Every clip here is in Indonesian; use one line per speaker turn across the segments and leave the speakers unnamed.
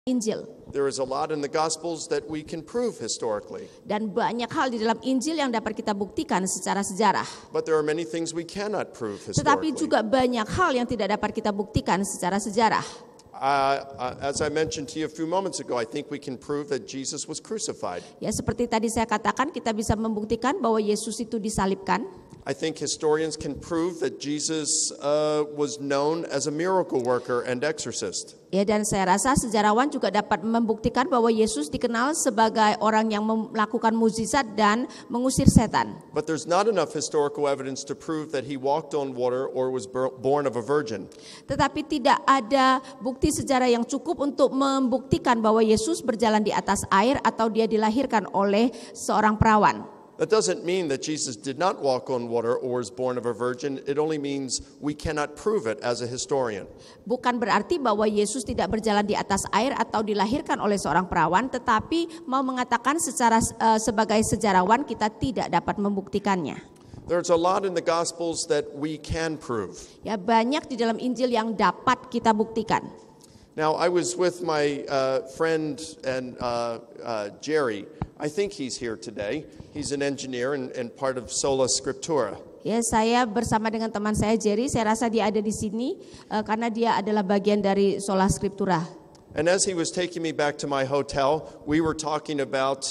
Injil.
There is a lot in the Gospels that we can prove historically.
Dan banyak hal di dalam Injil yang dapat kita buktikan secara sejarah.
But there are many things we cannot prove
Tetapi
historically.
juga banyak hal yang tidak dapat kita buktikan secara sejarah.
As I mentioned to you a few moments ago, I think we can prove that Jesus was crucified.
Ya, seperti tadi saya katakan, kita bisa membuktikan bahwa Yesus itu disalibkan.
I think historians can prove that Jesus was known as a miracle worker and exorcist.
Ya, dan saya rasa sejarawan juga dapat membuktikan bahwa Yesus dikenal sebagai orang yang melakukan mukjizat dan mengusir setan.
But there's not enough historical evidence to prove that he walked on water or was born of a virgin.
Tetapi tidak ada bukti sejarah yang cukup untuk membuktikan bahwa Yesus berjalan di atas air atau dia dilahirkan oleh seorang perawan.
That doesn't mean that Jesus did not walk on water or was born of a virgin. It only means we cannot prove it as a historian.
Bukan berarti bahwa Yesus tidak berjalan di atas air atau dilahirkan oleh seorang perawan, tetapi mau mengatakan secara sebagai sejarawan kita tidak dapat membuktikannya.
There's a lot in the Gospels that we can prove.
Ya, banyak di dalam Injil yang dapat kita buktikan.
Now, I was with my friend and Jerry. I think he's here today. He's an engineer and part of Sola Scriptura.
Ya, saya bersama dengan teman saya Jerry. Saya rasa dia ada di sini karena dia adalah bagian dari Sola Scriptura.
And as he was taking me back to my hotel, we were talking about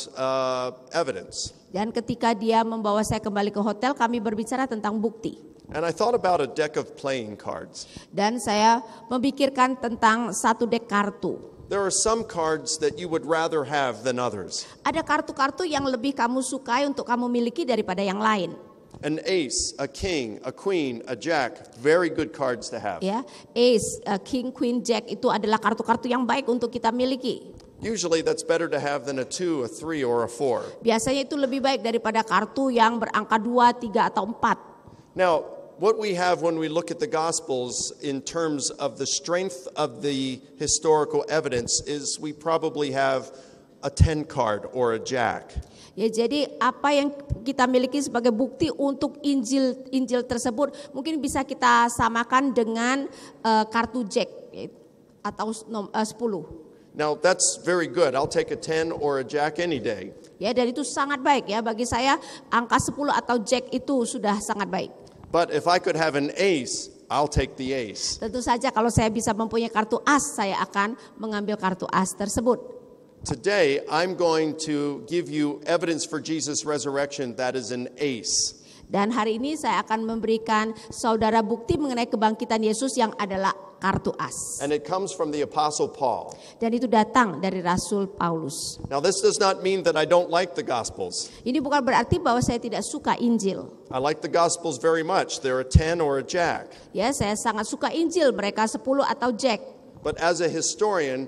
evidence.
Dan ketika dia membawa saya kembali ke hotel, kami berbicara tentang bukti.
And I thought about a deck of playing cards.
Dan saya memikirkan tentang satu dek kartu.
There are some cards that you would rather have than others.
Ada kartu-kartu yang lebih kamu sukai untuk kamu miliki daripada yang lain.
An ace, a king, a queen, a jack, very good cards to have.
Ya, ace, king, queen, jack itu adalah kartu-kartu yang baik untuk kita miliki.
Usually that's better to have than a 2, a 3, or a 4.
Biasanya itu lebih baik daripada kartu yang berangka 2, 3, atau 4.
Now, what we have when we look at the Gospels in terms of the strength of the historical evidence is we probably have a 10 card or a jack.
Ya, jadi apa yang kita miliki sebagai bukti untuk Injil tersebut mungkin bisa kita samakan dengan kartu jack atau 10.
Now that's very good. I'll take a 10 or a jack any day.
Ya, dan itu sangat baik ya bagi saya, angka 10 atau jack itu sudah sangat baik.
But if I could have an ace, I'll take the ace.
Tentu saja kalau saya bisa mempunyai kartu as, saya akan mengambil kartu as tersebut.
Today, I'm going to give you evidence for Jesus' resurrection that is an ace.
Dan hari ini saya akan memberikan saudara bukti mengenai kebangkitan Yesus yang adalah kartu as.
And it comes from the Apostle Paul.
Dan itu datang dari Rasul Paulus.
Now this does not mean that I don't like the Gospels.
Ini bukan berarti bahwa saya tidak suka Injil.
I like the Gospels very much. They're a 10 or a jack.
Ya, saya sangat suka Injil, mereka 10 atau jack.
But as a historian,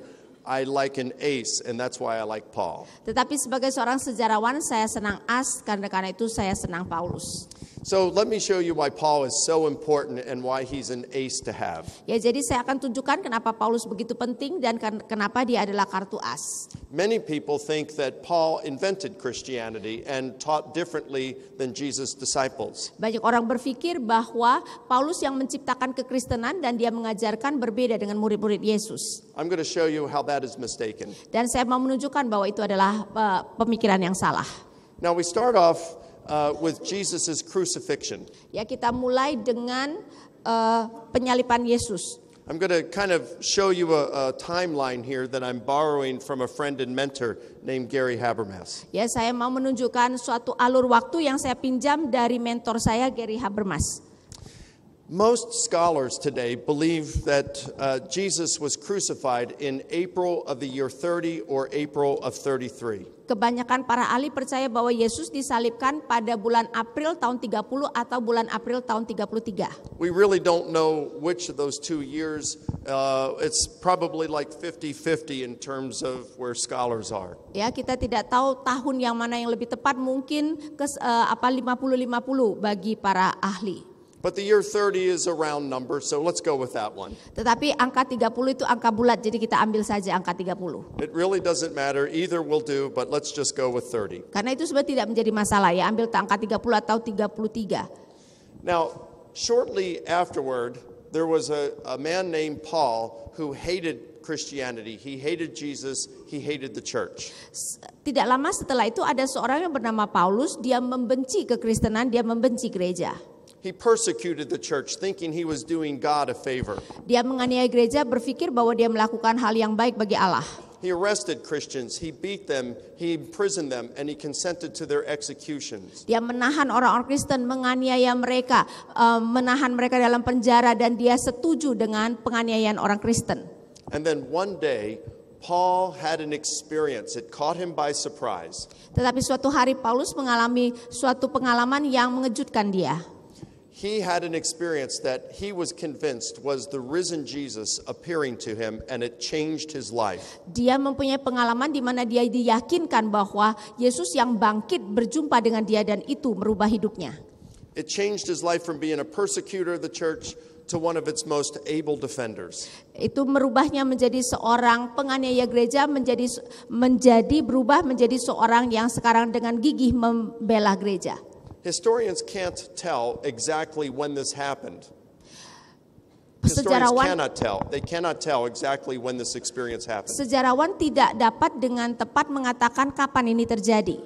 I like an ace, and that's why I like Paul.
Tetapi sebagai seorang sejarawan, saya senang as, karena itu saya senang Paulus.
So let me show you why Paul is so important and why he's an ace to have.
Ya, jadi saya akan tunjukkan kenapa Paulus begitu penting dan kenapa dia adalah kartu as.
Many people think that Paul invented Christianity and taught differently than Jesus' disciples.
Banyak orang berpikir bahwa Paulus yang menciptakan kekristenan dan dia mengajarkan berbeda dengan murid-murid Yesus.
I'm going to show you how that is mistaken.
Dan saya mau menunjukkan bahwa itu adalah pemikiran yang salah.
Now we start off with Jesus' crucifixion.
Ya, kita mulai dengan penyalipan Yesus.
I'm going to kind of show you a timeline here that I'm borrowing from a friend and mentor named Gary Habermas.
Ya, saya mau menunjukkan suatu alur waktu yang saya pinjam dari mentor saya, Gary Habermas.
Most scholars today believe that Jesus was crucified in April of the year 30 or April of 33.
Kebanyakan para ahli percaya bahwa Yesus disalibkan pada bulan April tahun 30 atau bulan April tahun 33.
We really don't know which of those 2 years. It's probably like 50-50 in terms of where scholars are.
Ya, kita tidak tahu tahun yang mana yang lebih tepat, mungkin 50-50 bagi para ahli.
But the year 30 is a round number, so let's go with that one.
Tetapi angka 30 itu angka bulat, jadi kita ambil saja angka 30.
It really doesn't matter, either will do, but let's just go with 30.
Karena itu sebenarnya tidak menjadi masalah ya, ambil angka 30 atau 33.
Now, shortly afterward, there was a man named Paul who hated Christianity. He hated Jesus, he hated the church.
Tidak lama setelah itu ada seorang yang bernama Paulus, dia membenci kekristenan, dia membenci gereja.
He persecuted the church, thinking he was doing God a favor.
Dia menganiaya gereja berpikir bahwa dia melakukan hal yang baik bagi Allah.
He arrested Christians, he beat them, he imprisoned them, and he consented to their executions.
Dia menahan orang-orang Kristen, menganiaya mereka, menahan mereka dalam penjara, dan dia setuju dengan penganiayaan orang Kristen.
And then one day, Paul had an experience. It caught him by surprise.
Tetapi suatu hari Paulus mengalami suatu pengalaman yang mengejutkan dia.
He had an experience that he was convinced was the risen Jesus appearing to him, and it changed his life.
Dia mempunyai pengalaman di mana dia diyakinkan bahwa Yesus yang bangkit berjumpa dengan dia dan itu merubah hidupnya.
It changed his life from being a persecutor of the church to one of its most able defenders.
Itu merubahnya menjadi seorang penganiaya gereja, berubah menjadi seorang yang sekarang dengan gigih membela gereja.
Historians can't tell exactly when this happened. Historians cannot tell. They cannot tell exactly when this experience happened.
Sejarawan tidak dapat dengan tepat mengatakan kapan ini terjadi.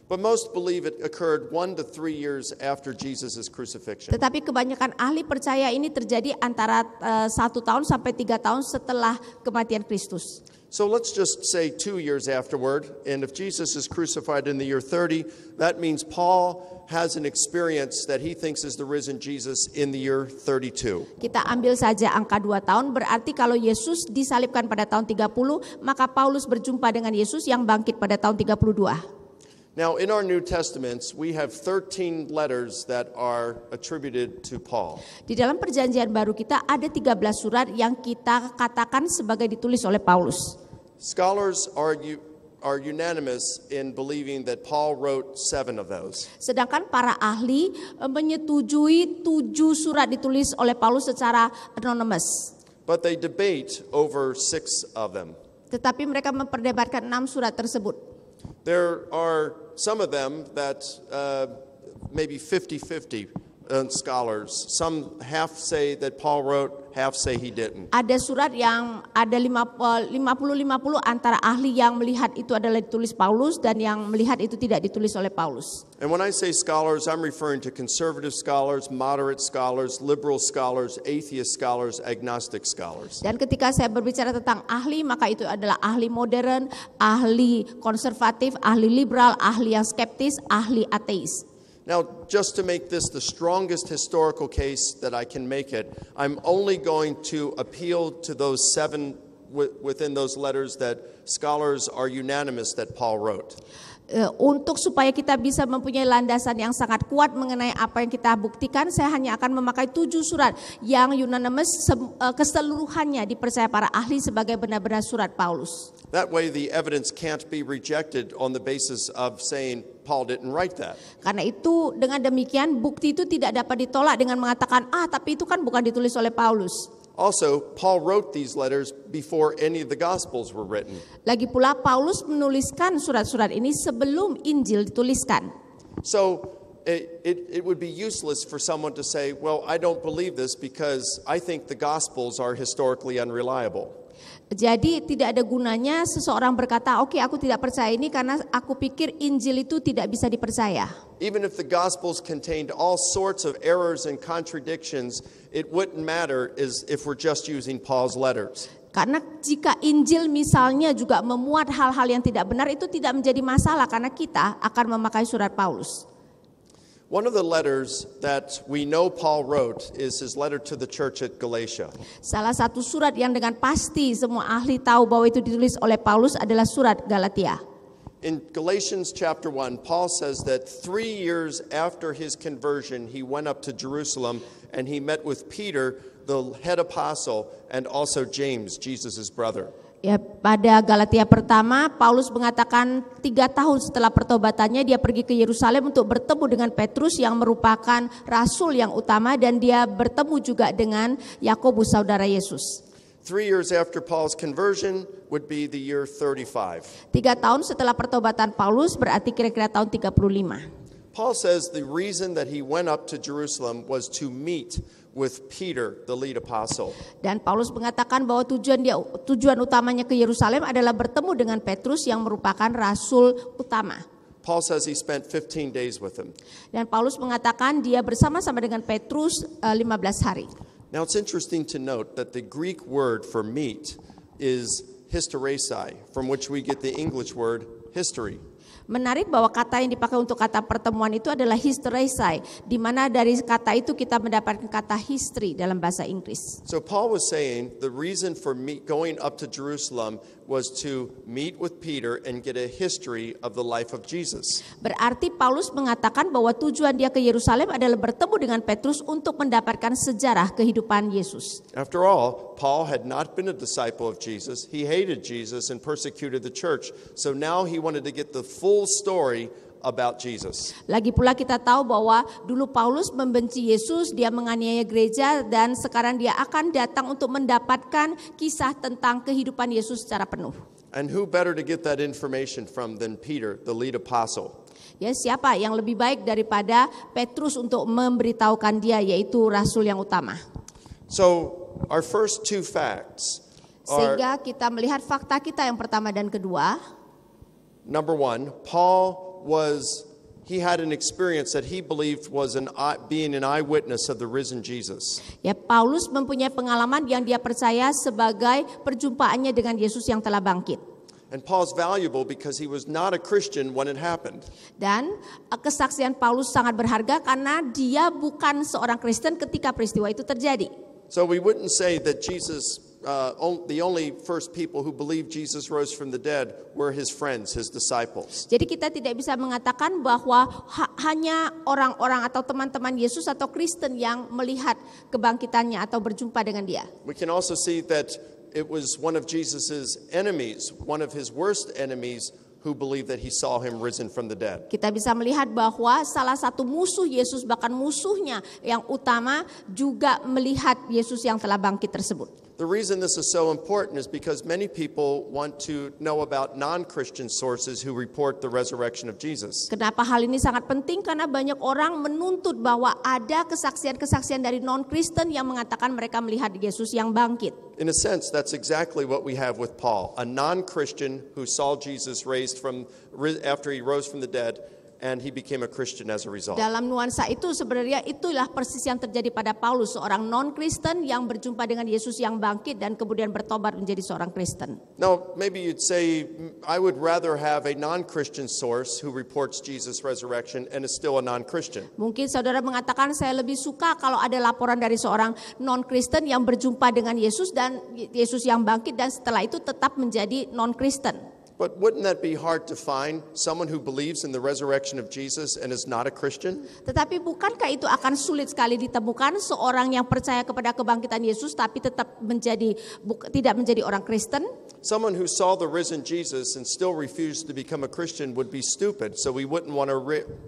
But most believe it occurred 1 to 3 years after Jesus' crucifixion.
Tetapi kebanyakan ahli percaya ini terjadi antara 1 tahun sampai 3 tahun setelah kematian Kristus.
So let's just say 2 years afterward, and if Jesus is crucified in the year 30, that means Paul has an experience that he thinks is the risen Jesus in the year 32.
Kita ambil saja angka 2 tahun, berarti kalau Yesus disalibkan pada tahun 30, maka Paulus berjumpa dengan Yesus yang bangkit pada tahun 32.
Now in our New Testaments, we have 13 letters that are attributed to Paul.
Di dalam perjanjian baru kita ada 13 surat yang kita katakan sebagai ditulis oleh Paulus.
Scholars are unanimous in believing that Paul wrote 7 of those.
Sedangkan para ahli menyetujui 7 surat ditulis oleh Paulus secara anonymous.
But they debate over 6 of them.
Tetapi mereka memperdebatkan 6 surat tersebut.
There are some of them that maybe 50-50 scholars. Some half say that Paul wrote, half say he didn't.
Ada surat yang ada 50-50 antara ahli yang melihat itu adalah ditulis Paulus dan yang melihat itu tidak ditulis oleh Paulus.
And when I say scholars, I'm referring to conservative scholars, moderate scholars, liberal scholars, atheist scholars, agnostic scholars.
Dan ketika saya berbicara tentang ahli, maka itu adalah ahli modern, ahli konservatif, ahli liberal, ahli yang skeptis, ahli ateis.
Now, just to make this the strongest historical case that I can make it, I'm only going to appeal to those 7 within those letters that scholars are unanimous that Paul wrote.
Untuk supaya kita bisa mempunyai landasan yang sangat kuat mengenai apa yang kita buktikan, saya hanya akan memakai 7 surat yang unanimous, keseluruhannya dipercaya para ahli sebagai benar-benar surat Paulus.
That way the evidence can't be rejected on the basis of saying Paul didn't write that.
Karena itu dengan demikian bukti itu tidak dapat ditolak dengan mengatakan tapi itu kan bukan ditulis oleh Paulus.
Also, Paul wrote these letters before any of the Gospels were written.
Lagi pula Paulus menuliskan surat-surat ini sebelum Injil dituliskan.
So it would be useless for someone to say, well, I don't believe this because I think the Gospels are historically unreliable.
Jadi tidak ada gunanya seseorang berkata, oke, aku tidak percaya ini karena aku pikir Injil itu tidak bisa dipercaya.
Even if the Gospels contained all sorts of errors and contradictions, it wouldn't matter if we're just using Paul's letters.
Karena jika Injil misalnya juga memuat hal-hal yang tidak benar, itu tidak menjadi masalah karena kita akan memakai surat Paulus.
One of the letters that we know Paul wrote is his letter to the church at Galatia.
Salah satu surat yang dengan pasti semua ahli tahu bahwa itu ditulis oleh Paulus adalah surat Galatia.
In Galatians chapter 1, Paul says that 3 years after his conversion, he went up to Jerusalem and he met with Peter, the head apostle, and also James, Jesus' brother.
Ya, pada Galatia pertama, Paulus mengatakan 3 tahun setelah pertobatannya dia pergi ke Yerusalem untuk bertemu dengan Petrus yang merupakan rasul yang utama dan dia bertemu juga dengan Yakobus saudara Yesus.
3 years after Paul's conversion would be the year 35.
3 tahun setelah pertobatan Paulus berarti kira-kira tahun 35.
Paul says the reason that he went up to Jerusalem was to meet with Peter, the lead apostle.
Dan Paulus mengatakan bahwa tujuan utamanya ke Yerusalem adalah bertemu dengan Petrus yang merupakan rasul utama.
Paul says he spent 15 days with him.
Dan Paulus mengatakan dia bersama-sama dengan Petrus 15 hari.
Now it's interesting to note that the Greek word for meet is hysteresis, from which we get the English word history.
Menarik bahwa kata yang dipakai untuk kata pertemuan itu adalah hysteresis, di mana dari kata itu kita mendapatkan kata history dalam bahasa Inggris.
So Paul was saying the reason for me going up to Jerusalem was to meet with Peter and get a history of the life of Jesus.
Berarti Paulus mengatakan bahwa tujuan dia ke Yerusalem adalah bertemu dengan Petrus untuk mendapatkan sejarah kehidupan Yesus.
After all, Paul had not been a disciple of Jesus. He hated Jesus and persecuted the church. So now he wanted to get the full story about Jesus.
Lagi pula kita tahu bahwa dulu Paulus membenci Yesus, dia menganiaya gereja, dan sekarang dia akan datang untuk mendapatkan kisah tentang kehidupan Yesus secara penuh.
And who better to get that information from than Peter, the lead apostle?
Ya, siapa yang lebih baik daripada Petrus untuk memberitahukan dia, yaitu rasul yang utama.
So our first two facts are,
Sehingga kita melihat fakta kita yang pertama dan kedua.
number one, he had an experience that he believed was being an eyewitness of the risen Jesus.
Ya, Paulus mempunyai pengalaman yang dia percaya sebagai perjumpaannya dengan Yesus yang telah bangkit.
And Paul's valuable because he was not a Christian when it happened.
Dan kesaksian Paulus sangat berharga karena dia bukan seorang Kristen ketika peristiwa itu terjadi.
So we wouldn't say that the only first people who believed Jesus rose from the dead were his friends, his disciples.
Jadi kita tidak bisa mengatakan bahwa hanya orang-orang atau teman-teman Yesus atau Kristen yang melihat kebangkitannya atau berjumpa dengan dia.
We can also see that it was one of Jesus's enemies, one of his worst enemies, who believed that he saw him risen from the dead.
Kita bisa melihat bahwa salah satu musuh Yesus, bahkan musuhnya yang utama, juga melihat Yesus yang telah bangkit tersebut.
The reason this is so important is because many people want to know about non-Christian sources who report the resurrection of Jesus.
Kenapa hal ini sangat penting? Karena banyak orang menuntut bahwa ada kesaksian-kesaksian dari non-Kristen yang mengatakan mereka melihat Yesus yang bangkit.
In a sense, that's exactly what we have with Paul, a non-Christian who saw Jesus after he rose from the dead, and he became a Christian as a result.
Dalam nuansa itu sebenarnya itulah persis yang terjadi pada Paulus, seorang non-Kristen yang berjumpa dengan Yesus yang bangkit dan kemudian bertobat menjadi seorang Kristen.
Now, maybe you'd say, I would rather have a non-Christian source who reports Jesus' resurrection and is still a non-Christian.
Mungkin saudara mengatakan saya lebih suka kalau ada laporan dari seorang non-Kristen yang berjumpa dengan Yesus dan Yesus yang bangkit dan setelah itu tetap menjadi non-Kristen.
But wouldn't that be hard to find someone who believes in the resurrection of Jesus and is not a Christian?
Tetapi bukankah itu akan sulit sekali ditemukan seorang yang percaya kepada kebangkitan Yesus tapi tetap tidak menjadi orang Kristen?
Someone who saw the risen Jesus and still refused to become a Christian would be stupid, so we wouldn't want to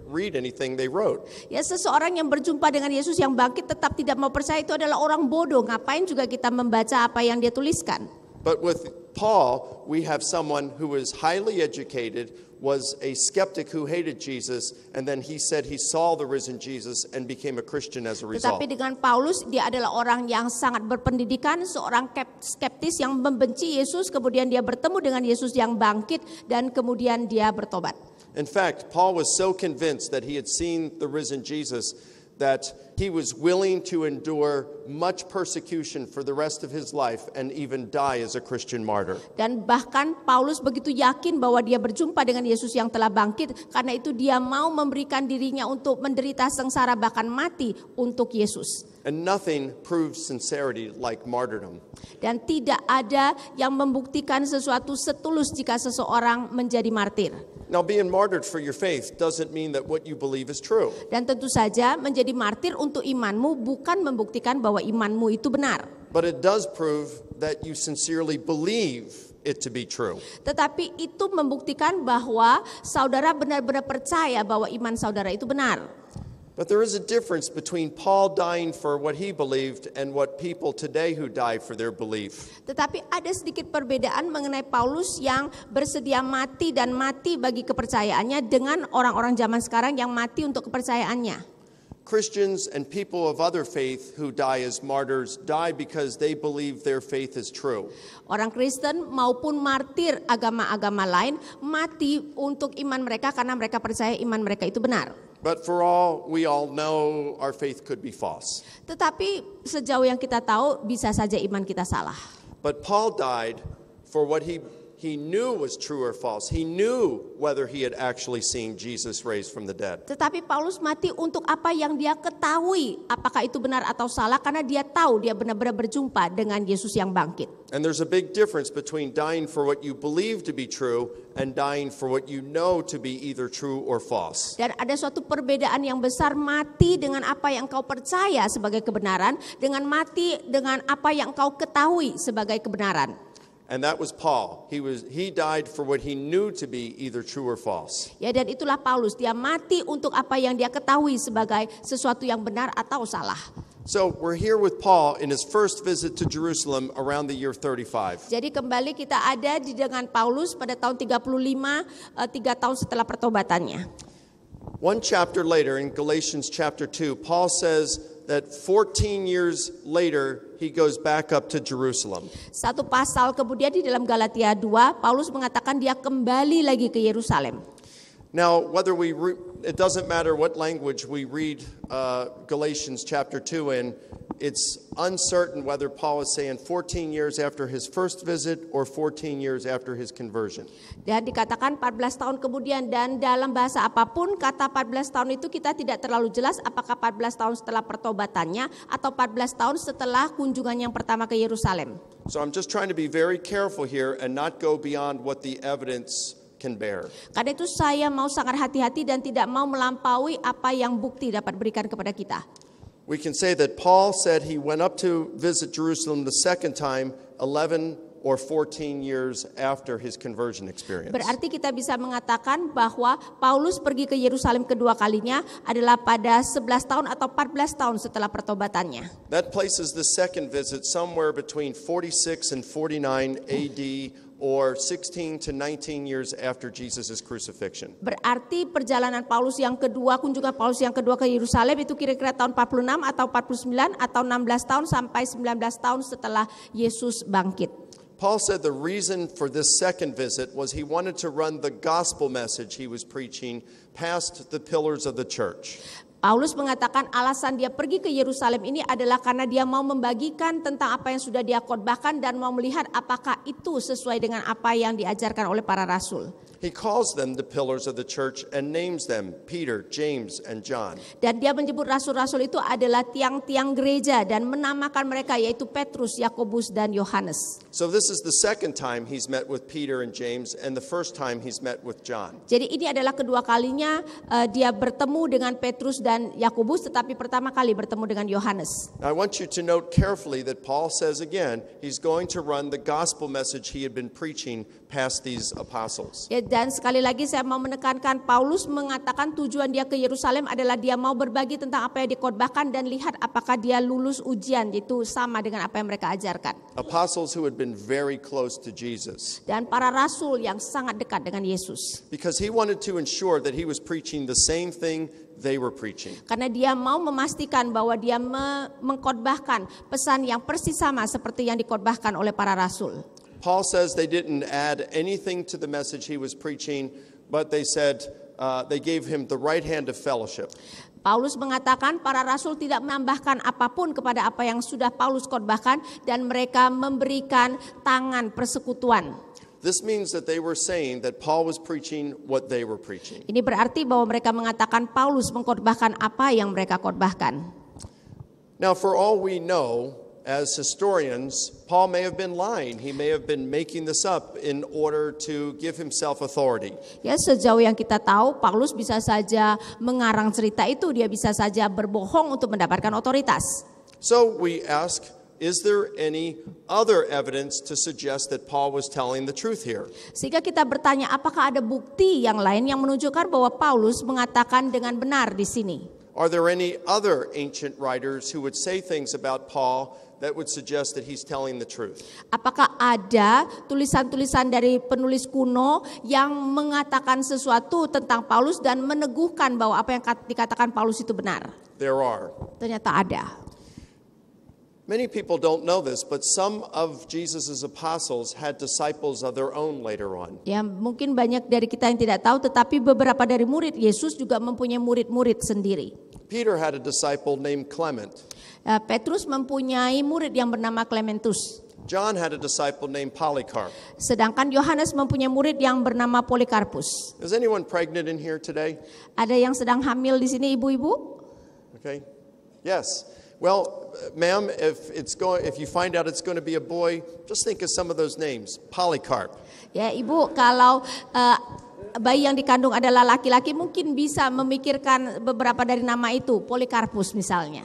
read anything they wrote.
Ya, seseorang yang berjumpa dengan Yesus yang bangkit tetap tidak mau percaya itu adalah orang bodoh. Ngapain juga kita membaca apa yang dia tuliskan?
But with Paul, we have someone who was highly educated, was a skeptic who hated Jesus, and then he said he saw the risen Jesus and became a Christian as a result.
Tetapi dengan Paulus, dia adalah orang yang sangat berpendidikan, seorang skeptis yang membenci Yesus, kemudian dia bertemu dengan Yesus yang bangkit, dan kemudian dia bertobat.
In fact, Paul was so convinced that he had seen the risen Jesus that he was willing to endure much persecution for the rest of his life and even die as a Christian martyr.
Dan bahkan Paulus begitu yakin bahwa dia berjumpa dengan Yesus yang telah bangkit, karena itu dia mau memberikan dirinya untuk menderita sengsara bahkan mati untuk Yesus.
And nothing proves sincerity like martyrdom.
Dan tidak ada yang membuktikan sesuatu setulus jika seseorang menjadi martir.
Now, being martyred for your faith doesn't mean that what you believe is true.
Dan tentu saja menjadi martir untuk imanmu bukan membuktikan bahwa imanmu itu benar.
But it does prove that you sincerely believe it to be true.
Tetapi itu membuktikan bahwa saudara benar-benar percaya bahwa iman saudara itu benar.
But there is a difference between Paul dying for what he believed and what people today who die for their belief.
Tetapi ada sedikit perbedaan mengenai Paulus yang bersedia mati dan mati bagi kepercayaannya dengan orang-orang zaman sekarang yang mati untuk kepercayaannya.
Christians and people of other faith who die as martyrs die because they believe their faith is true.
Orang Kristen maupun martir agama-agama lain mati untuk iman mereka karena mereka percaya iman mereka itu benar.
But for all we all know, our faith could be false.
Tetapi sejauh yang kita tahu bisa saja iman kita salah.
But Paul died for what he knew was true or false. He knew whether he had actually seen Jesus raised from the dead.
Tetapi Paulus mati untuk apa yang dia ketahui, apakah itu benar atau salah, karena dia tahu dia benar-benar berjumpa dengan Yesus yang bangkit.
And there's a big difference between dying for what you believe to be true and dying for what you know to be either true or false.
Dan ada suatu perbedaan yang besar, mati dengan apa yang kau percaya sebagai kebenaran, dengan mati dengan apa yang kau ketahui sebagai kebenaran.
And that was Paul. He died for what he knew to be either true or false.
Ya, dan itulah Paulus, dia mati untuk apa yang dia ketahui sebagai sesuatu yang benar atau salah.
So we're here with Paul in his first visit to Jerusalem around the year 35.
Jadi kembali kita ada dengan Paulus pada tahun 35, 3 tahun setelah pertobatannya.
One chapter later, in Galatians chapter 2, Paul says that 14 years later, he goes back up to Jerusalem.
Satu pasal kemudian di dalam Galatia 2, Paulus mengatakan dia kembali lagi ke Yerusalem.
Now, whether it doesn't matter what language we read Galatians chapter 2 in, it's uncertain whether Paul is saying 14 years after his first visit or 14 years after his conversion.
Dan dikatakan 14 tahun kemudian, dan dalam bahasa apapun kata 14 tahun itu kita tidak terlalu jelas apakah 14 tahun setelah pertobatannya atau 14 tahun setelah kunjungan yang pertama ke Yerusalem.
So I'm just trying to be very careful here and not go beyond what the evidence can bear.
Karena itu saya mau sangat hati-hati dan tidak mau melampaui apa yang bukti dapat berikan kepada kita.
We can say that Paul said he went up to visit Jerusalem the second time 11 or 14 years after his conversion experience.
Berarti kita bisa mengatakan bahwa Paulus pergi ke Yerusalem kedua kalinya adalah pada 11 tahun atau 14 tahun setelah pertobatannya.
That places the second visit somewhere between 46 and 49 AD, or 16 to 19 years after Jesus' crucifixion.
Berarti perjalanan Paulus yang kedua, kunjungan Paulus yang kedua ke Yerusalem itu kira-kira tahun 46 atau 49 atau 16 tahun sampai 19 tahun setelah Yesus bangkit.
Paul said the reason for this second visit was he wanted to run the gospel message he was preaching past the pillars of the church.
Paulus mengatakan alasan dia pergi ke Yerusalem ini adalah karena dia mau membagikan tentang apa yang sudah dia khotbahkan dan mau melihat apakah itu sesuai dengan apa yang diajarkan oleh para rasul.
He calls them the pillars of the church and names them Peter, James, and John.
Dan dia menyebut rasul-rasul itu adalah tiang-tiang gereja dan menamakan mereka yaitu Petrus, Yakobus, dan Yohanes.
So this is the second time he's met with Peter and James, and the first time he's met with John.
Jadi ini adalah kedua kalinya dia bertemu dengan Petrus dan Yakobus, tetapi pertama kali bertemu dengan Yohanes.
Now, I want you to note carefully that Paul says again, he's going to run the gospel message he had been preaching past these apostles.
Ya, dan sekali lagi saya mau menekankan, Paulus mengatakan tujuan dia ke Yerusalem adalah dia mau berbagi tentang apa yang dikhotbahkan dan lihat apakah dia lulus ujian, itu sama dengan apa yang mereka ajarkan.
Apostles who had been very close to Jesus.
Dan para rasul yang sangat dekat dengan Yesus.
Because he wanted to ensure that he was preaching the same thing they were preaching.
Karena dia mau memastikan bahwa dia mengkhotbahkan pesan yang persis sama seperti yang dikhotbahkan oleh para rasul.
Paul says they didn't add anything to the message he was preaching, but they said they gave him the right hand of fellowship.
Paulus mengatakan para rasul tidak menambahkan apapun kepada apa yang sudah Paulus khotbahkan dan mereka memberikan tangan persekutuan.
This means that they were saying that Paul was preaching what they were preaching.
Ini berarti bahwa mereka mengatakan Paulus mengkhotbahkan apa yang mereka khotbahkan.
Now, for all we know, as historians, Paul may have been lying. He may have been making this up in order to give himself authority.
Ya, sejauh yang kita tahu, Paulus bisa saja mengarang cerita itu, dia bisa saja berbohong untuk mendapatkan otoritas.
So we ask, is there any other evidence to suggest that Paul was telling the truth here?
Sehingga kita bertanya, apakah ada bukti yang lain yang menunjukkan bahwa Paulus mengatakan dengan benar di sini?
Are there any other ancient writers who would say things about Paul that would suggest that he's telling the truth?
Apakah ada tulisan-tulisan dari penulis kuno yang mengatakan sesuatu tentang Paulus dan meneguhkan bahwa apa yang dikatakan Paulus itu benar?
There are.
Ternyata ada.
Many people don't know this, but some of Jesus' apostles had disciples of their own later on.
Ya, mungkin banyak dari kita yang tidak tahu, tetapi beberapa dari murid Yesus juga mempunyai murid-murid sendiri.
Peter had a disciple named Clement.
Petrus mempunyai murid yang bernama Clementus.
John had a disciple named Polycarp.
Sedangkan Yohanes mempunyai murid yang bernama Polikarpus.
Is anyone pregnant in here today?
Ada yang sedang hamil di sini, ibu-ibu?
Okay. Yes. Well, ma'am, if you find out it's going to be a boy, just think of some of those names. Polycarp.
Ya, ibu, kalau bayi yang dikandung adalah laki-laki, mungkin bisa memikirkan beberapa dari nama itu. Polikarpus misalnya.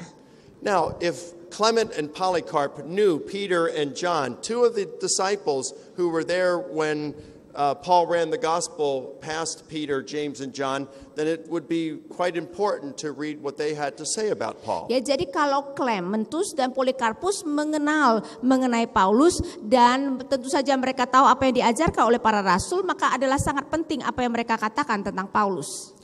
Now, if Clement and Polycarp knew Peter and John, two of the disciples who were there when Paul ran the gospel past Peter, James, and John, then it would be quite important to read what they had to say about Paul.
Ya, jadi kalau Clementus dan Polikarpus mengenal mengenai Paulus dan tentu saja mereka tahu apa yang diajarkan oleh para rasul, maka adalah sangat penting apa yang mereka katakan tentang Paulus.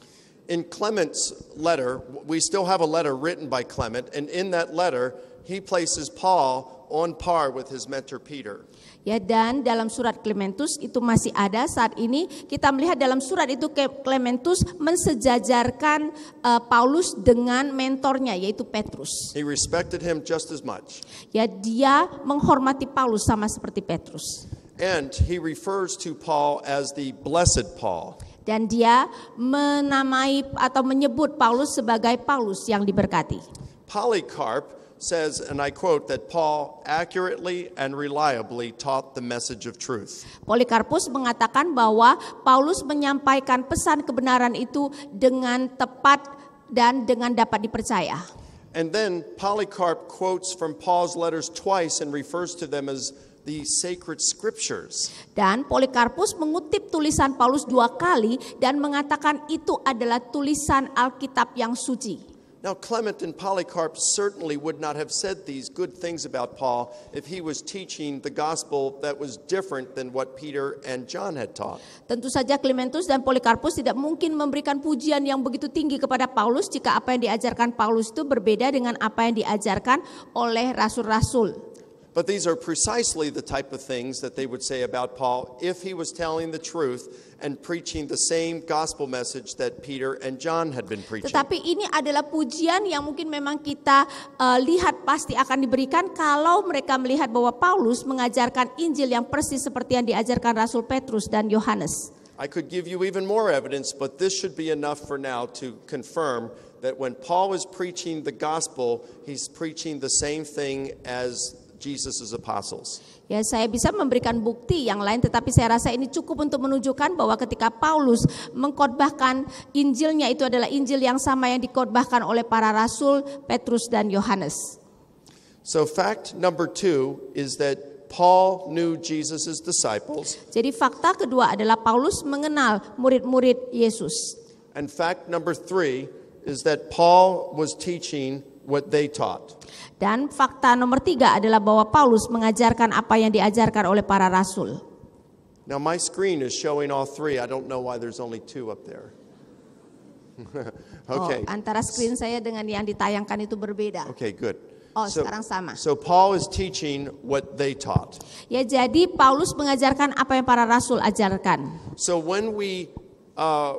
In Clement's letter, we still have a letter written by Clement, and in that letter, he places Paul on par with his mentor Peter.
Ya, dan dalam surat Clementus itu masih ada saat ini. Kita melihat dalam surat itu Clementus mensejajarkan Paulus dengan mentornya yaitu Petrus.
He respected him just as much.
Ya, dia menghormati Paulus sama seperti Petrus.
And he refers to Paul as the blessed Paul.
Dan dia menamai atau menyebut Paulus sebagai Paulus yang diberkati.
Polycarp says, and I quote, that Paul accurately and reliably taught the message of truth.
Polikarpus mengatakan bahwa Paulus menyampaikan pesan kebenaran itu dengan tepat dan dengan dapat dipercaya.
And then Polycarp quotes from Paul's letters twice and refers to them as the sacred scriptures.
Dan Polikarpus mengutip tulisan Paulus 2 kali dan mengatakan itu adalah tulisan Alkitab yang suci.
Now, Clement and Polycarp certainly would not have said these good things about Paul if he was teaching the gospel that was different than what Peter and John had taught.
Tentu saja Clementus dan Polikarpus tidak mungkin memberikan pujian yang begitu tinggi kepada Paulus jika apa yang diajarkan Paulus itu berbeda dengan apa yang diajarkan oleh rasul-rasul.
But these are precisely the type of things that they would say about Paul if he was telling the truth and preaching the same gospel message that Peter and John had been preaching.
Tetapi ini adalah pujian yang mungkin memang kita lihat pasti akan diberikan kalau mereka melihat bahwa Paulus mengajarkan Injil yang persis seperti yang diajarkan Rasul Petrus dan Yohanes.
I could give you even more evidence, but this should be enough for now to confirm that when Paul is preaching the gospel, he's preaching the same thing as Jesus' apostles.
Ya, saya bisa memberikan bukti yang lain, tetapi saya rasa ini cukup untuk menunjukkan bahwa ketika Paulus mengkhotbahkan Injilnya itu adalah Injil yang sama yang dikhotbahkan oleh para rasul Petrus dan Yohanes.
So fact number 2 is that Paul knew Jesus' disciples.
Jadi fakta kedua adalah Paulus mengenal murid-murid Yesus.
And fact number 3 is that Paul was teaching what they taught.
Dan fakta nomor 3 adalah bahwa Paulus mengajarkan apa yang diajarkan oleh para rasul.
Now my screen is showing all 3. I don't know why there's only 2 up there. Okay.
Antara screen saya dengan yang ditayangkan itu berbeda.
Okay, good.
Sekarang sama.
So Paul is teaching what they taught.
Ya, jadi Paulus mengajarkan apa yang para rasul ajarkan.
So when we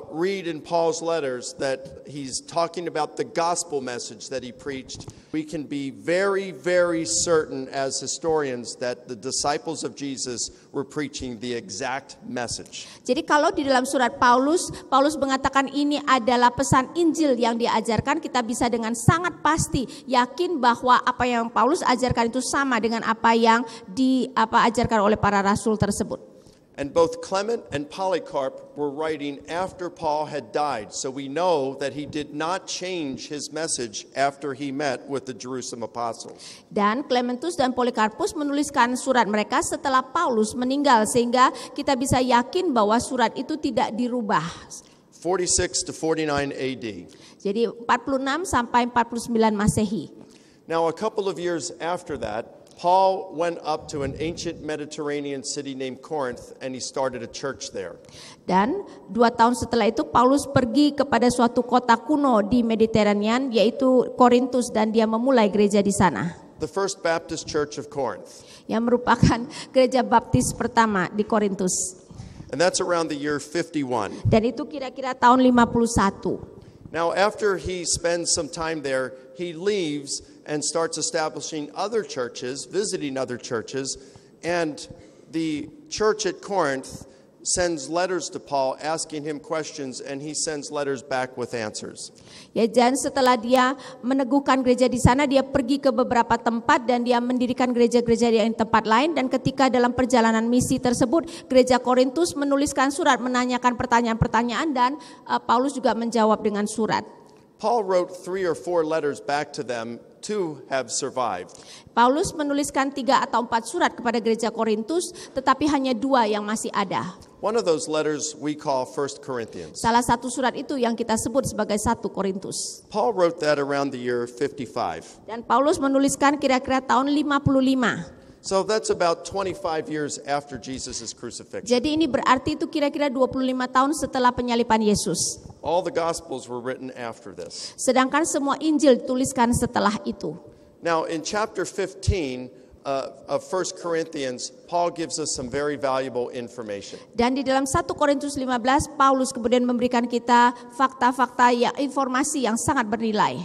read in Paul's letters that he's talking about the gospel message that he preached, we can be very, very certain as historians that the disciples of Jesus were preaching the exact message.
Jadi kalau di dalam surat Paulus mengatakan ini adalah pesan Injil yang diajarkan, kita bisa dengan sangat pasti yakin bahwa apa yang Paulus ajarkan itu sama dengan apa yang diajarkan oleh para rasul tersebut.
And both Clement and Polycarp were writing after Paul had died. So we know that he did not change his message after he met with the Jerusalem apostles.
Dan Clementus dan Polikarpus menuliskan surat mereka setelah Paulus meninggal, sehingga kita bisa yakin bahwa surat itu tidak dirubah.
46 to 49 AD.
Jadi 46 sampai 49 Masehi.
Now, a couple of years after that, Paul went up to an ancient Mediterranean city named Corinth, and he started a church there.
Dan 2 tahun setelah itu Paulus pergi kepada suatu kota kuno di Mediterranean, yaitu Korintus, dan dia memulai gereja di sana.
The First Baptist Church of Corinth.
Yang merupakan gereja baptis pertama di Korintus.
And that's around the year 51.
Dan itu kira-kira tahun 51.
Now, after he spends some time there, he leaves and starts establishing other churches, visiting other churches, and the church at Corinth sends letters to Paul asking him questions, and he sends letters back with answers.
Ya, dan setelah dia meneguhkan gereja di sana, dia pergi ke beberapa tempat dan dia mendirikan gereja-gereja di tempat lain. Dan ketika dalam perjalanan misi tersebut, gereja Korintus menuliskan surat menanyakan pertanyaan-pertanyaan, dan Paulus juga menjawab dengan surat.
Paul wrote 3 or 4 letters back to them. 2 have survived.
Paulus menuliskan 3 atau 4 surat kepada gereja Korintus, tetapi hanya 2 yang masih ada.
One of those letters we call 1 Corinthians.
Salah satu surat itu yang kita sebut sebagai 1 Korintus.
Paul wrote that around the year 55.
Dan Paulus menuliskan kira-kira tahun 55.
So that's about 25 years after Jesus' crucifixion.
Jadi ini berarti itu kira-kira 25 tahun setelah penyaliban Yesus.
All the Gospels were written after this.
Sedangkan semua Injil dituliskan setelah itu.
Now, in chapter 15 of 1 Corinthians, Paul gives us some very valuable information.
Dan di dalam 1 Korintus 15, Paulus kemudian memberikan kita fakta-fakta, informasi yang sangat bernilai.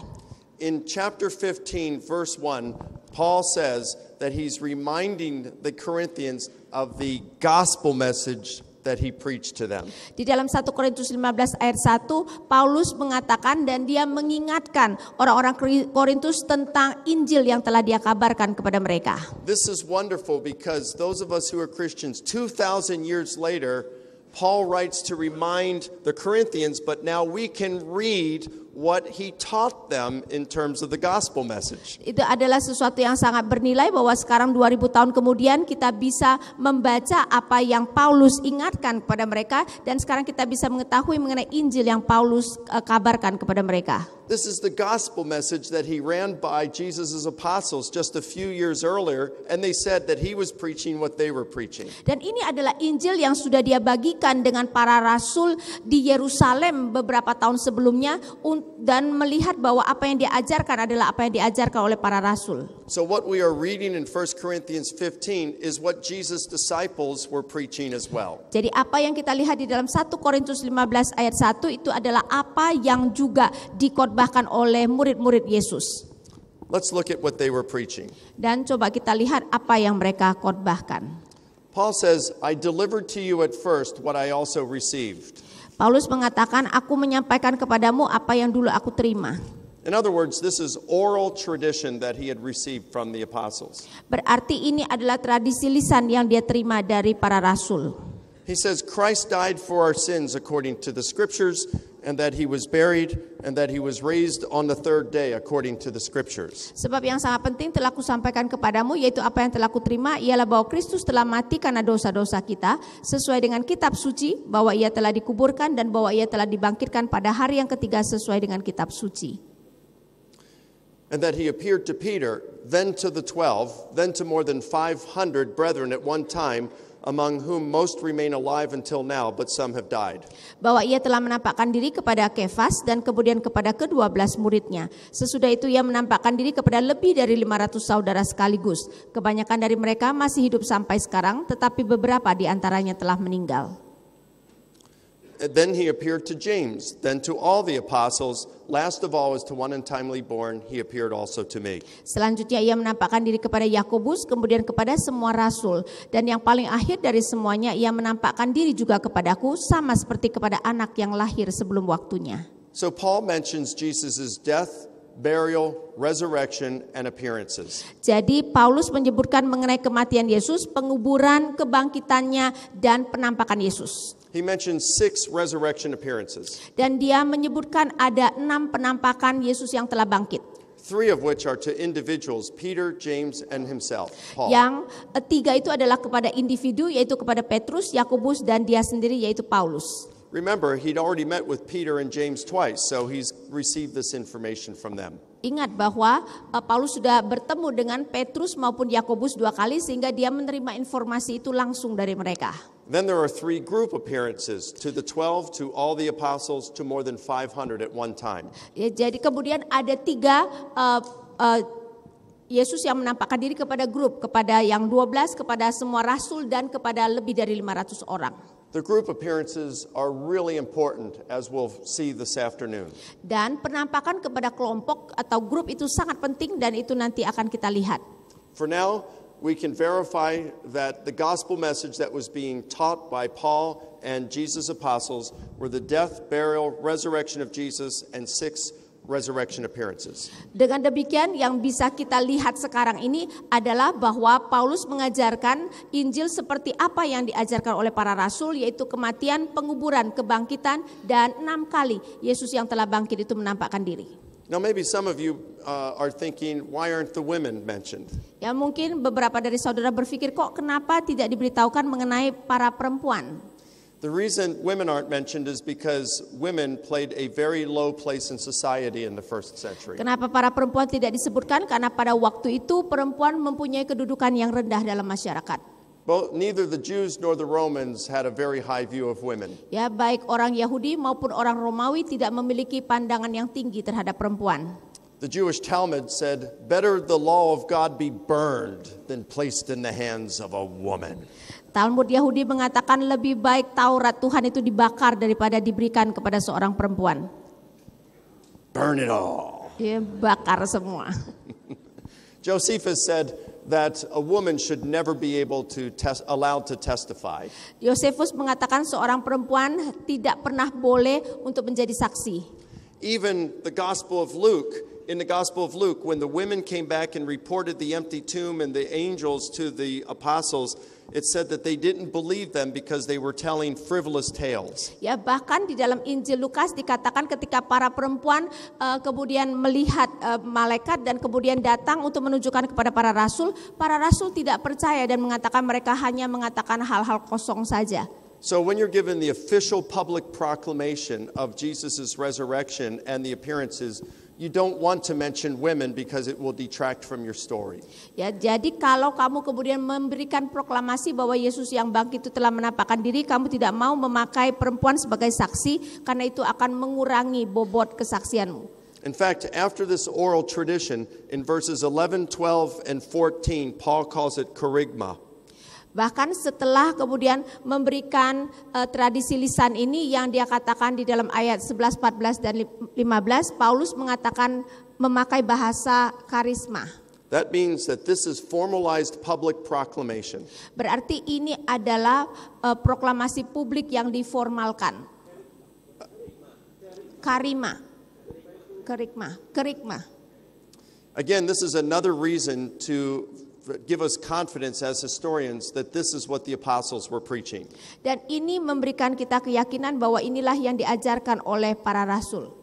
In chapter 15, verse 1, Paul says that he's reminding the Corinthians of the gospel message that he preached to them.
Di dalam 1 Korintus 15 ayat 1, Paulus mengatakan dan dia mengingatkan orang-orang Korintus tentang Injil yang telah dia kabarkan kepada mereka.
This is wonderful because those of us who are Christians 2,000 years later, Paul writes to remind the Corinthians, but now we can read what he taught them in terms of the gospel message.
Itu adalah sesuatu yang sangat bernilai bahwa sekarang 2000 tahun kemudian kita bisa membaca apa yang Paulus ingatkan kepada mereka, dan sekarang kita bisa mengetahui mengenai Injil yang Paulus kabarkan kepada mereka.
This is the gospel message that he ran by Jesus' apostles just a few years earlier, and they said that he was preaching what they were preaching.
Dan ini adalah Injil yang sudah dia bagikan dengan para rasul di Yerusalem beberapa tahun sebelumnya, dan melihat bahwa apa yang diajarkan adalah apa yang diajarkan oleh para rasul.
So what we are reading in 1 Corinthians 15 is what Jesus' disciples were preaching as well.
Jadi apa yang kita lihat di dalam 1 Korintus 15 ayat 1 itu adalah apa yang juga dikhotbahkan oleh murid-murid Yesus.
Let's look at what they were preaching.
Dan coba kita lihat apa yang mereka khotbahkan.
Paul says, I delivered to you at first what I also received.
Paulus mengatakan, aku menyampaikan kepadamu apa yang dulu aku terima.
In other words, this is oral tradition that he had received from the apostles.
Berarti ini adalah tradisi lisan yang dia terima dari para rasul.
He says, Christ died for our sins according to the scriptures, and that he was buried, and that he was raised on the third day according to the scriptures.
Sebab yang sangat penting telah kusampaikan kepadamu, yaitu apa yang telah kuterima, ialah bahwa Kristus telah mati karena dosa-dosa kita, sesuai dengan kitab suci, bahwa ia telah dikuburkan, dan bahwa ia telah dibangkitkan pada hari yang ketiga sesuai dengan kitab suci.
And that he appeared to Peter, then to the 12, then to more than 500 brethren at one time, among whom most remain alive until now, but some have died.
Bahwa ia telah menampakkan diri kepada Kefas dan kemudian kepada ke-12 muridnya. Sesudah itu ia menampakkan diri kepada lebih dari 500 saudara sekaligus. Kebanyakan dari mereka masih hidup sampai sekarang, tetapi beberapa di antaranya telah meninggal.
And then he appeared to James, then to all the apostles. Last of all, as to one untimely born, he appeared also to me.
Selanjutnya ia menampakkan diri kepada Yakobus, kemudian kepada semua rasul. Dan yang paling akhir dari semuanya, ia menampakkan diri juga kepadaku, sama seperti kepada anak yang lahir sebelum waktunya.
So Paul mentions Jesus' death, burial, resurrection, and appearances.
Jadi Paulus menyebutkan mengenai kematian Yesus, penguburan, kebangkitannya, dan penampakan Yesus.
He mentions 6 resurrection appearances.
Dan dia menyebutkan ada 6 penampakan Yesus yang telah bangkit.
3 of which are to individuals, Peter, James, and himself, Paul.
Yang 3 itu adalah kepada individu, yaitu kepada Petrus, Yakobus, dan dia sendiri, yaitu Paulus.
Remember, he'd already met with Peter and James twice, so he's received this information from them.
Ingat bahwa Paulus sudah bertemu dengan Petrus maupun Yakobus 2 kali sehingga dia menerima informasi itu langsung dari mereka.
Then there are 3 group appearances, to the 12, to all the apostles, to more than 500 at one time.
Ya, jadi kemudian ada 3 Yesus yang menampakkan diri kepada grup, kepada yang 12, kepada semua rasul dan kepada lebih dari 500 orang.
The group appearances are really important, as we'll see this afternoon.
Dan penampakan kepada kelompok atau grup itu sangat penting dan itu nanti akan kita lihat.
For now, we can verify that the gospel message that was being taught by Paul and Jesus' apostles were the death, burial, resurrection of Jesus, and 6 resurrection appearances.
Dengan demikian yang bisa kita lihat sekarang ini adalah bahwa Paulus mengajarkan Injil seperti apa yang diajarkan oleh para rasul, yaitu kematian, penguburan, kebangkitan, dan 6 kali Yesus yang telah bangkit itu menampakkan diri.
Now maybe some of you are thinking, why aren't the women mentioned?
Ya mungkin beberapa dari saudara berpikir kok kenapa tidak diberitahukan mengenai para perempuan.
The reason women aren't mentioned is because women played a very low place in society in the first century.
Kenapa para perempuan tidak disebutkan? Karena pada waktu itu perempuan mempunyai kedudukan yang rendah dalam masyarakat.
Neither the Jews nor the Romans had a very high view of women.
Ya, baik orang Yahudi maupun orang Romawi tidak memiliki pandangan yang tinggi terhadap perempuan.
The Jewish Talmud said, better the law of God be burned than placed in the hands of a woman.
Talmud Yahudi mengatakan lebih baik Taurat Tuhan itu dibakar daripada diberikan kepada seorang perempuan.
Burn it all.
Ya, bakar semua.
Josephus said that a woman should never be able to allowed to testify.
Yosefus mengatakan seorang perempuan tidak pernah boleh untuk menjadi saksi.
Even the Gospel of Luke, in the Gospel of Luke, when the women came back and reported the empty tomb and the angels to the apostles, it said that they didn't believe them because they were telling frivolous tales.
Ya, bahkan di dalam Injil Lukas dikatakan ketika para perempuan kemudian melihat malaikat dan kemudian datang untuk menunjukkan kepada para rasul tidak percaya dan mengatakan mereka hanya mengatakan hal-hal kosong saja.
So when you're given the official public proclamation of Jesus' resurrection and the appearances, you don't want to mention women because it will detract from your story.
Ya, jadi kalau kamu kemudian memberikan proklamasi bahwa Yesus yang bangkit itu telah menampakkan diri, kamu tidak mau memakai perempuan sebagai saksi karena itu akan mengurangi bobot kesaksianmu.
In fact, after this oral tradition, in verses 11, 12, and 14, Paul calls it kerygma.
Bahkan setelah kemudian memberikan tradisi lisan ini yang dia katakan di dalam ayat 11, 14, dan 15, Paulus mengatakan memakai bahasa karisma.
That means that this is formalized public proclamation.
Berarti ini adalah proklamasi publik yang diformalkan. Kerygma.
Again, this is another reason to give us confidence as historians that this is what the apostles were preaching.
Dan ini memberikan kita keyakinan bahwa inilah yang diajarkan oleh para rasul.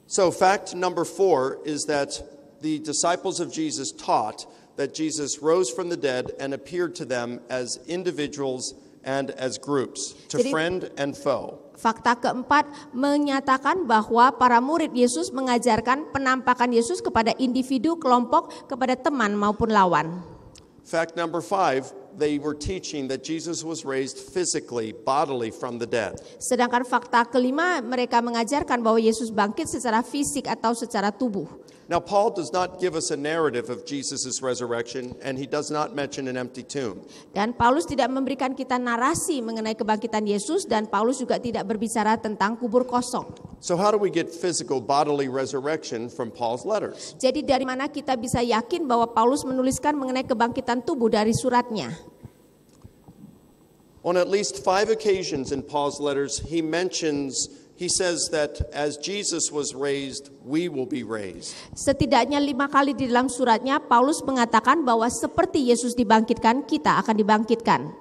So fact number 4 is that the disciples of Jesus taught that Jesus rose from the dead and appeared to them as individuals and as groups, to friend and foe.
Fakta keempat menyatakan bahwa para murid Yesus mengajarkan penampakan Yesus kepada individu, kelompok, kepada teman maupun lawan.
Fact number 5, they were teaching that Jesus was raised physically, bodily from the dead.
Sedangkan fakta kelima, mereka mengajarkan bahwa Yesus bangkit secara fisik atau secara tubuh.
Now Paul does not give us a narrative of Jesus' resurrection, and he does not mention an empty tomb.
Dan Paulus tidak memberikan kita narasi mengenai kebangkitan Yesus, dan Paulus juga tidak berbicara tentang kubur kosong.
So how do we get physical bodily resurrection from Paul's letters?
Jadi dari mana kita bisa yakin bahwa Paulus menuliskan mengenai kebangkitan tubuh dari suratnya?
On at least 5 occasions in Paul's letters, he says that as Jesus was raised, we will be raised.
Setidaknya 5 kali di dalam suratnya, Paulus mengatakan bahwa seperti Yesus dibangkitkan, kita akan dibangkitkan.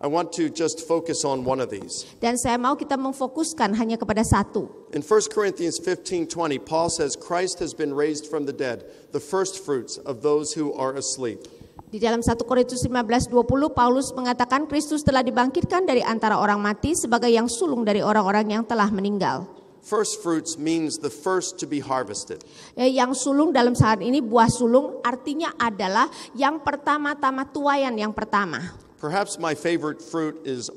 I want to just focus on one of these.
Dan saya mau kita memfokuskan hanya kepada satu.
In 1 Corinthians 15:20, Paul says, Christ has been raised from the dead, the first fruits of those who are asleep.
Di dalam 1 Korintus 15:20 Paulus mengatakan Kristus telah dibangkitkan dari antara orang mati sebagai yang sulung dari orang-orang yang telah meninggal.
First fruits means the first to be harvested.
Yang sulung dalam saat ini buah sulung artinya adalah yang pertama-tama tuaian yang pertama.
Perhaps my favorite fruit is